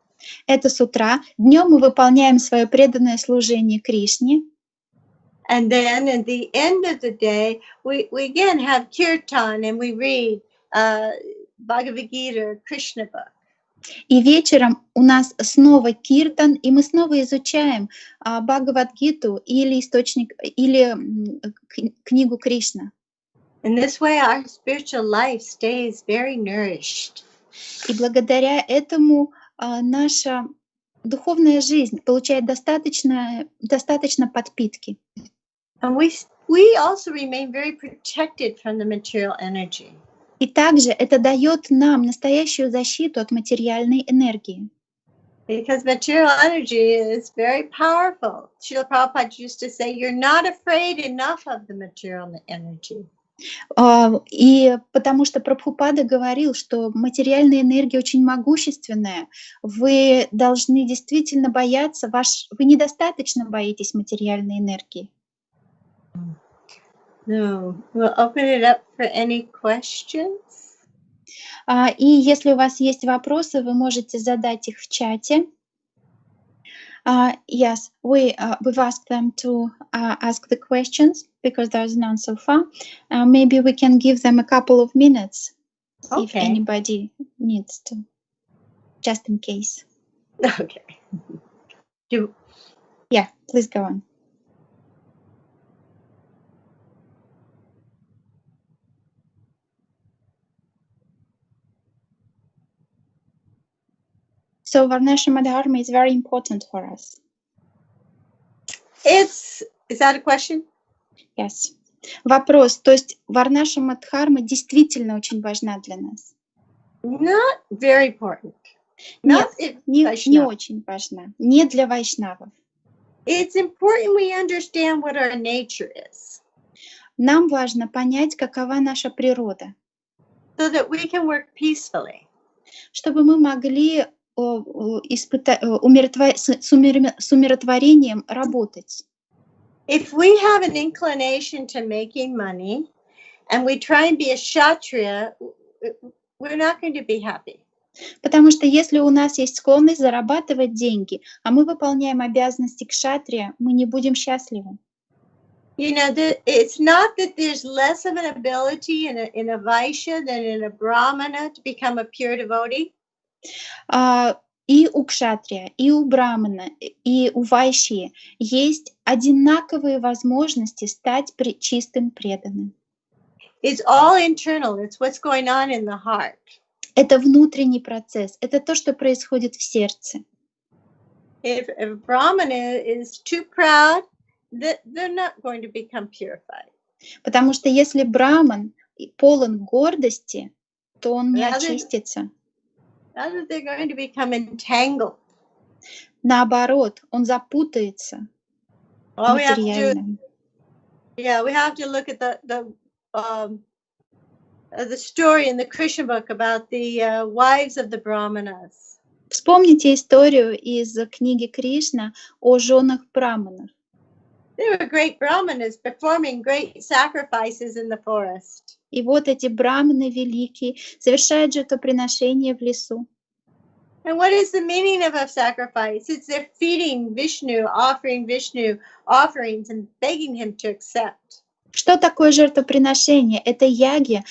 Это с утра. Днем мы выполняем свое преданное служение Кришне. And then at the end of the day, we again have kirtan and we read Bhagavad Gita or Krishna book. И вечером у нас снова киртан, и мы снова изучаем Бхагавад-гиту или книгу Кришна. In this way, our spiritual life stays very nourished. И благодаря этому наша духовная жизнь получает достаточно подпитки. And we also remain very protected from the material energy. И также это дает нам настоящую защиту от материальной энергии. Because material energy is very powerful. Srila Prabhupada used to say, you're not afraid enough of the material energy. И потому что Прабхупада говорил, что материальная энергия очень могущественная. Вы должны действительно бояться, вы недостаточно боитесь материальной энергии. No, we'll open it up for any questions. И если у вас есть вопросы, вы можете задать их в чате. Yes, we've asked them to ask the questions because there's none so far. Maybe we can give them a couple of minutes if anybody needs to, just in case. Okay. Yeah, please go on. So Varnashama Dharma is very important for us. Is that a question? Yes. Вопрос. То есть Варнашама Дхарма действительно очень важна для нас? Not very important. Нет, не очень важна. Не для вайшнавов. It's important we understand what our nature is. Нам важно понять, какова наша природа. So that we can work peacefully. Чтобы мы могли с умиротворением работать. If we have an inclination to making money and we try and be a kshatriya, we're not going to be happy. Потому что если у нас есть склонность зарабатывать деньги, а мы выполняем обязанности кшатрия, мы не будем счастливы. You know, it's not that there's less of an ability in a Vaishya than in a Brahmana to become a pure devotee. И у кшатрия, и у брамана, и у вайшьи есть одинаковые возможности стать чистым преданным. It's all internal. It's what's going on in the heart. Это внутренний процесс. Это то, что происходит в сердце. If a Brahmana is too proud, they're not going to become purified. Потому что если браман полон гордости, то он не очистится. Rather, they're going to become entangled. Наоборот, он запутается материально. We have to look at the story in the Krishna book about the wives of the Brahmanas. Вспомните историю из книги Кришна о женах браманов. They were great Brahmanas performing great sacrifices in the forest. И вот эти браманы великие совершают жертвоприношения в лесу. And what is the meaning of a sacrifice? It's they're feeding Vishnu, offering Vishnu offerings and begging him to accept. Что такое жертвоприношение? Это яги,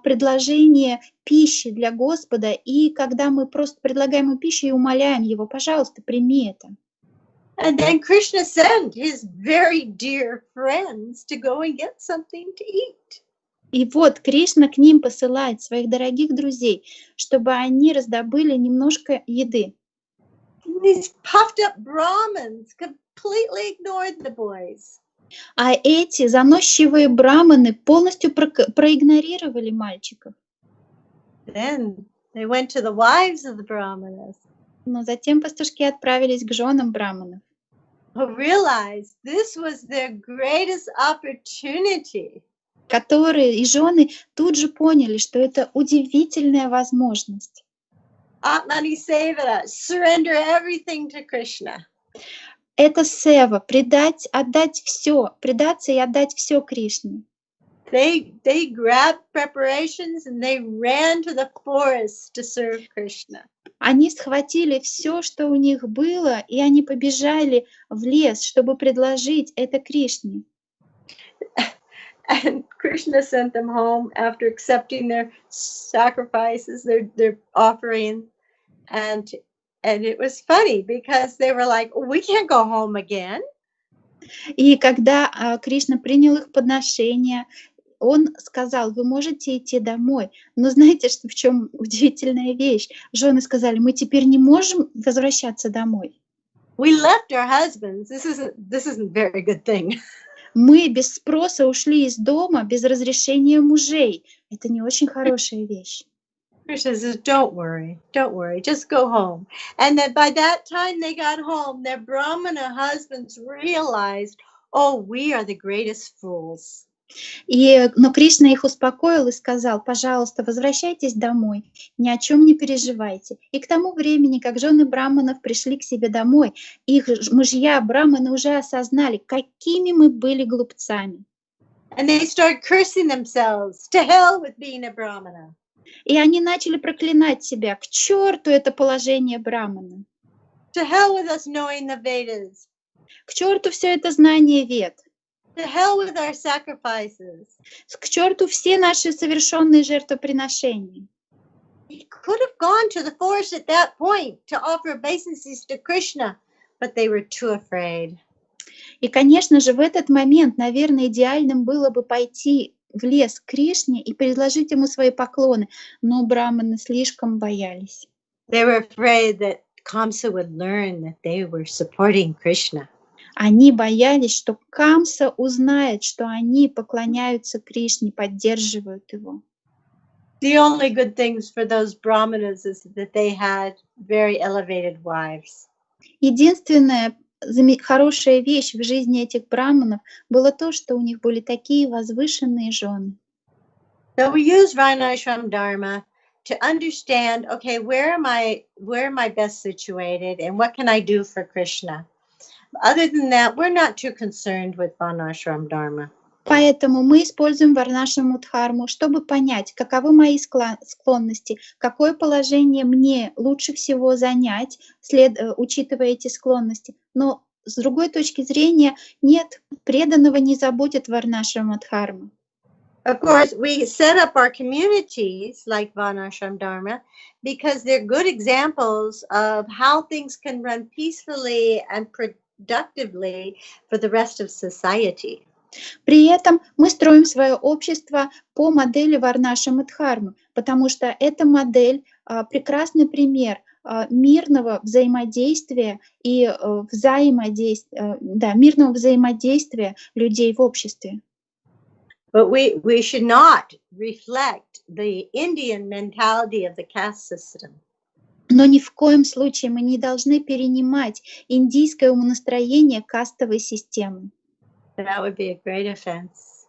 предложение пищи для Господа, и когда мы просто предлагаем ему пищу и умоляем его, пожалуйста, прими это. And then Krishna sent his very dear friends to go and get something to eat. И вот Кришна к ним посылает своих дорогих друзей, чтобы они раздобыли немножко еды. These puffed up Brahmins completely ignored the boys. А эти заносчивые браманы полностью проигнорировали мальчиков. Then they went to the wives of the Brahmanas, Но затем пастушки отправились к женам браманов, who realized this was their greatest opportunity. которые и жены тут же поняли, что это удивительная возможность. Atmani Sevara, surrender everything to Krishna. Это сева, отдать все, предаться и отдать все Кришне. They grabbed preparations and they ran to the forest to serve Krishna. Они схватили все, что у них было, и они побежали в лес, чтобы предложить это Кришне. And Krishna sent them home after accepting their sacrifices, their offering. And it was funny because they were like, we can't go home again. И когда Кришна принял их подношения, он сказал: вы можете идти домой. Но знаете, что в чем удивительная вещь? Жены сказали: мы теперь не можем возвращаться домой. We left our husbands. This isn't a very good thing. Мы без спроса ушли из дома, без разрешения мужей. Это не очень хорошая вещь. Krishna says, don't worry, just go home. And that by that time they got home, their Brahmana husbands realized, oh, we are the greatest fools. Но Кришна их успокоил и сказал: пожалуйста, возвращайтесь домой, ни о чем не переживайте. И к тому времени, как жены браманов пришли к себе домой, их мужья браманы уже осознали, какими мы были глупцами. And they started cursing themselves. To hell with being a Brahmana. И они начали проклинать себя. К черту это положение брамана. To hell with us knowing the Vedas. К черту все это знание вед. To hell with our sacrifices. К черту все наши совершенные жертвоприношения. They could have gone to the forest at that point to offer obeisances to Krishna, but they were too afraid. И, конечно же, в этот момент, наверное, идеальным было бы пойти в лес к Кришне и предложить ему свои поклоны, но браманы слишком боялись. They were afraid that Kamsa would learn that they were supporting Krishna. Они боялись, что Камса узнает, что они поклоняются Кришне, поддерживают его. The only good things for those brahmanas is that they had very elevated wives. Единственная хорошая вещь в жизни этих браманов было то, что у них были такие возвышенные жены. So we use Varnashram Dharma to understand, okay, where am I best situated and what can I do for Krishna? Other than that, we're not too concerned with Varnashram Dharma. Поэтому мы используем Варнашраму Дхарму, чтобы понять, каковы мои склонности, какое положение мне лучше всего занять, учитывая эти склонности. Но с другой точки зрения, нет, преданного не заботит Варнашрама Дхарма. Of course, we set up our communities like Varnashram Dharma because they're good examples of how things can run peacefully and productively for the rest of society. При этом мы строим свое общество по модели Варнашрамы Дхармы, потому что эта модель прекрасный пример мирного взаимодействия и мирного взаимодействия людей в обществе. But we should not reflect the Indian mentality of the caste system. Но ни в коем случае мы не должны перенимать индийское умонастроение кастовой системы. That would be a great offense.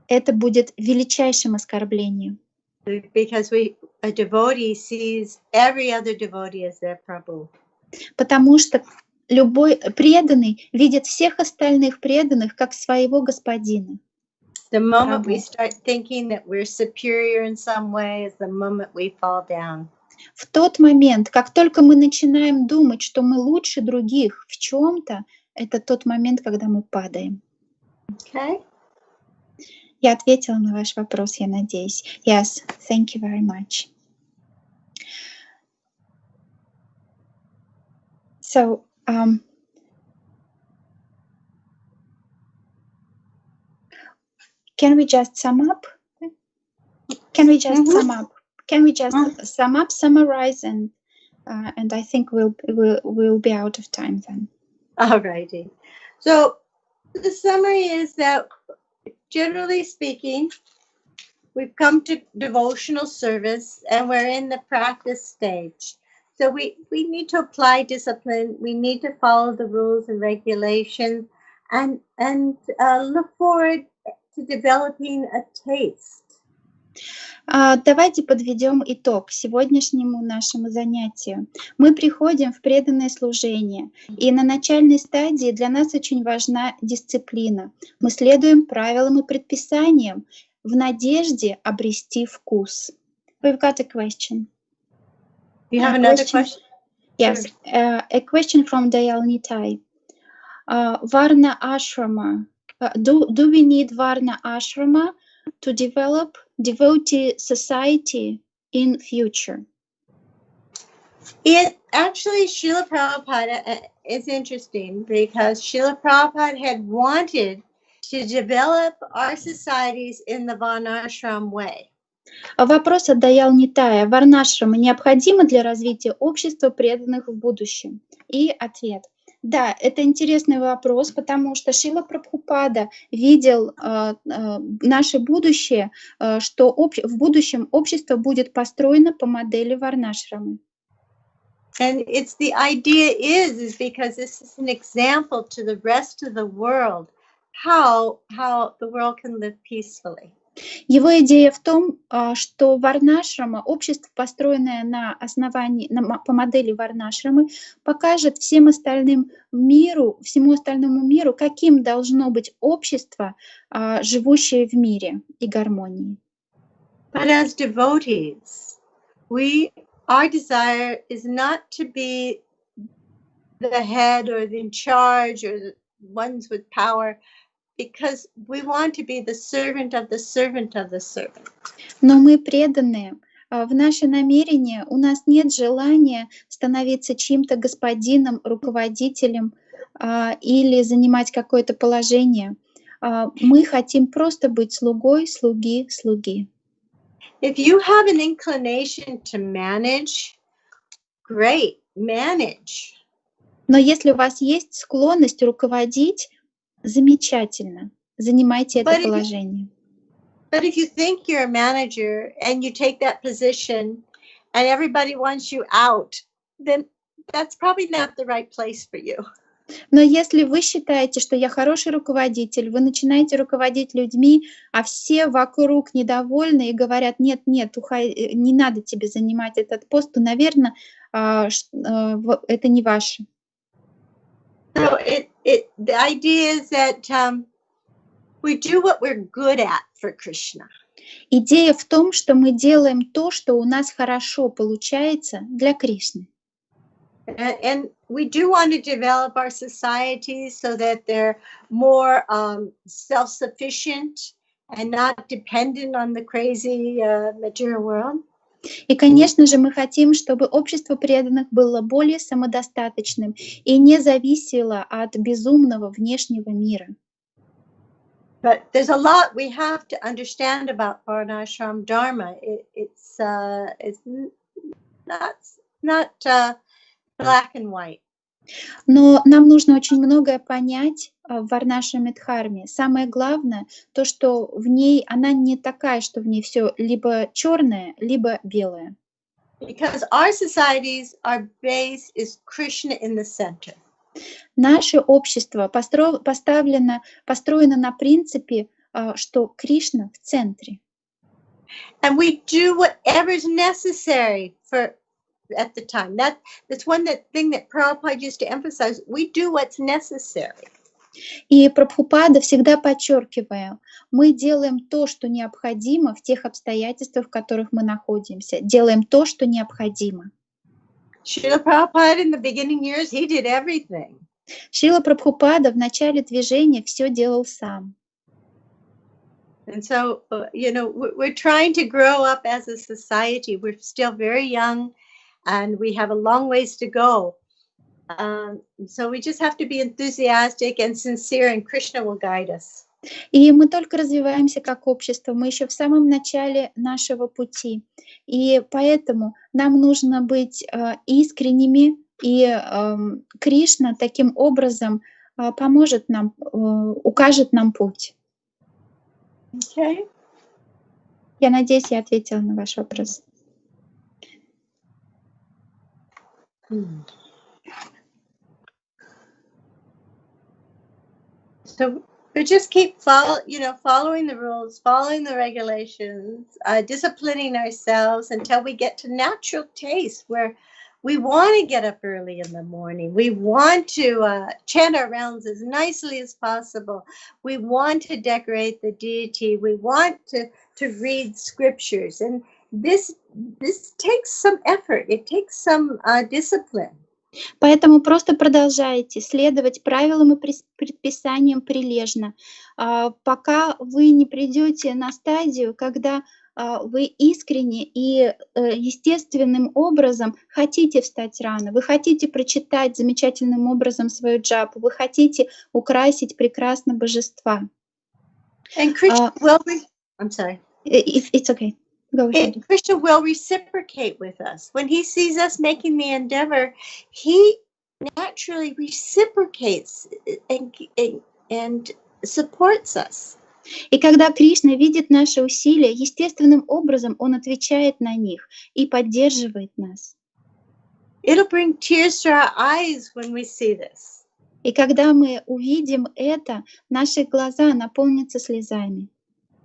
Это будет величайшим оскорблением. Because a devotee sees every other devotee as their Prabhu. Потому что любой преданный видит всех остальных преданных как своего господина. The moment we start thinking that we're superior in some way is the moment we fall down. В тот момент, как только мы начинаем думать, что мы лучше других в чем-то, это тот момент, когда мы падаем. Okay? Я ответила на ваш вопрос, я надеюсь. Yes, thank you very much. So, can we just sum up? Can we just sum up? Can we just sum up, summarize, and I think we'll be out of time then. All righty. So the summary is that, generally speaking, we've come to devotional service and we're in the practice stage. So we need to apply discipline. We need to follow the rules and regulations and look forward to developing a taste. Давайте подведем итог сегодняшнему нашему занятию. Мы приходим в преданное служение, и на начальной стадии для нас очень важна дисциплина. Мы следуем правилам и предписаниям в надежде обрести вкус. We've got a question. You have another question? Yes, a question from Dayal Nitai. Varna ashrama. Do we need Varna ashrama to develop devotee society in future? It actually, Srila Prabhupada is interesting because Srila Prabhupada had wanted to develop our societies in the Varnashram way. Вопрос от Даял Нитая. Варнашрама необходимо для развития общества преданных в будущем? И ответ. Да, это интересный вопрос, потому что Шрила Прабхупада видел наше будущее, что в будущем общество будет построено по модели Варнашрамы. And it's the idea is because this is an example to the rest of the world how the world can live peacefully. Его идея в том, что Варнашрама, общество, построенное на основании, по модели Варнашрамы, покажет всему остальному миру, каким должно быть общество, живущее в мире и гармонии. But as devotees, our desire is not to be the head or in charge or the ones with power, because we want to be the servant of the servant of the servant. Но мы преданные. В наше намерение у нас нет желания становиться чьим-то господином, руководителем или занимать какое-то положение. Мы хотим просто быть слугой, слуги. If you have an inclination to manage, great, manage. Но если у вас есть склонность руководить, замечательно, занимайте это положение. But if you think you're a manager and you take that position and everybody wants you out, then that's probably not the right place for you. Но если вы считаете, что я хороший руководитель, вы начинаете руководить людьми, а все вокруг недовольны и говорят, нет, не надо тебе занимать этот пост, то, наверное, это не ваше. So the idea is that we do what we're good at for Krishna. Идея в том, что мы делаем то, что у нас хорошо получается для Кришны. And we do want to develop our societies so that they're more self-sufficient and not dependent on the crazy material world. И, конечно же, мы хотим, чтобы общество преданных было более самодостаточным и не зависело от безумного внешнего мира. But there's a lot we have to understand about Varnashram Dharma. It's not black and white. Но нам нужно очень многое понять в Варнашраме Дхарме. Самое главное, то, что в ней она не такая, что в ней все либо черное, либо белое. Because our societies, our base is Krishna in the center. Наше общество построено на принципе, что Кришна в центре. And we do whatever is necessary for at the time. That's thing that Prabhupada used to emphasize. We do what's necessary. И Прабхупада всегда подчеркивая, мы делаем то, что необходимо в тех обстоятельствах, в которых мы находимся. Делаем то, что необходимо. Srila Prabhupada in the beginning years, he did everything. Шрила Прабхупада в начале движения все делал сам. And so, we're trying to grow up as a society. We're still very young and we have a long ways to go. So we just have to be enthusiastic and sincere, and Krishna will guide us. И мы только развиваемся как общество, мы еще в самом начале нашего пути. И поэтому нам нужно быть искренними, и Кришна таким образом поможет нам, укажет нам путь. Okay. Я надеюсь, я ответила на ваш вопрос. So we just keep following the rules, following the regulations, disciplining ourselves until we get to natural taste where we want to get up early in the morning. We want to chant our rounds as nicely as possible. We want to decorate the deity. We want to read scriptures. And this takes some effort. It takes some discipline. Поэтому просто продолжайте следовать правилам и предписаниям прилежно, пока вы не придете на стадию, когда вы искренне и естественным образом хотите встать рано, вы хотите прочитать замечательным образом свою джапу, вы хотите украсить прекрасно божества. And Krishna I'm sorry. It's okay. Go ahead. Krishna will reciprocate with us. When he sees us making the endeavor, he naturally reciprocates and supports us. И когда Кришна видит наши усилия, естественным образом Он отвечает на них и поддерживает нас. It'll bring tears to our eyes when we see this. И когда мы увидим это, наши глаза наполнятся слезами.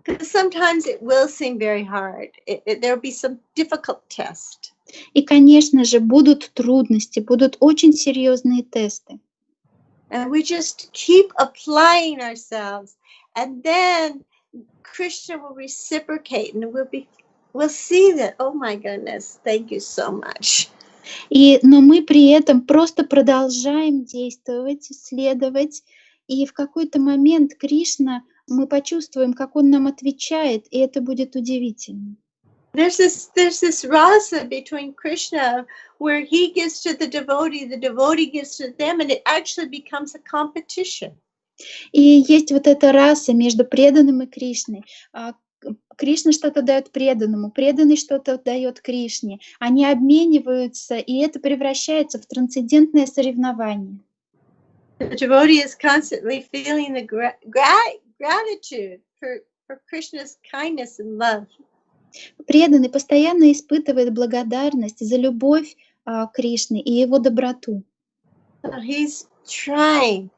Because sometimes it will seem very hard. There'll be some difficult tests. И, конечно же, будут трудности, будут очень серьезные тесты. And we just keep applying ourselves, and then Krishna will reciprocate, and we'll see that. Oh my goodness! Thank you so much. Но мы при этом просто продолжаем действовать, следовать, и в какой-то момент Кришна, мы почувствуем, как Он нам отвечает, и это будет удивительно. There's this rasa between Krishna where he gives to the devotee gives to them, and it actually becomes a competition. И есть вот эта раса между преданным и Кришной. Кришна что-то дает преданному, преданный что-то дает Кришне. Они обмениваются, и это превращается в трансцендентное соревнование. The devotee is constantly feeling the gratitude for Krishna's kindness and love. Преданный постоянно испытывает благодарность за любовь Кришны и его доброту. He's trying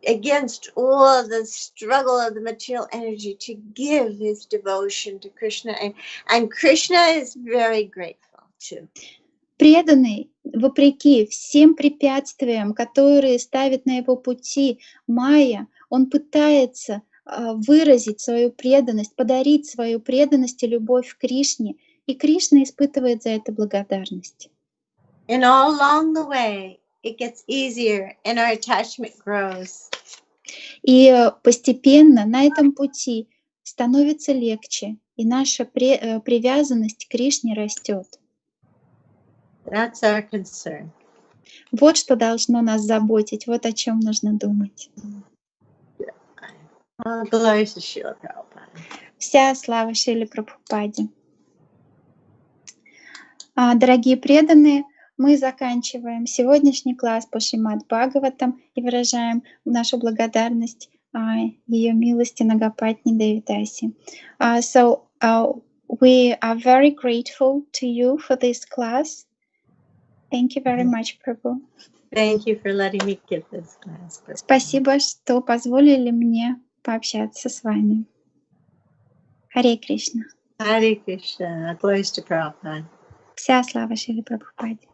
against all the struggle of the material energy to give his devotion to Krishna, and Krishna is very grateful too. Преданный, вопреки всем препятствиям, которые ставит на его пути Майя, он пытается выразить свою преданность, подарить свою преданность и любовь Кришне, и Кришна испытывает за это благодарность. And all along the way, it gets easier, and our attachment grows. И постепенно на этом пути становится легче, и наша привязанность к Кришне растет. That's our concern. Вот что должно нас заботить, вот о чем нужно думать. Glory to Srila Prabhupada. Вся слава Шриле Прабхупаде. Дорогие преданные, мы заканчиваем сегодняшний класс по Шримад Бхагаватам и выражаем нашу благодарность ее милости Нагапатни деви даси. So we are very grateful to you for this class. Thank you very much, Prabhu. Thank you for letting me give this class. Спасибо, что позволили мне пообщаться с вами. Харе Кришна. Hare Krishna. Glories to Prabhupada. Вся слава Шриле Прабхупаде.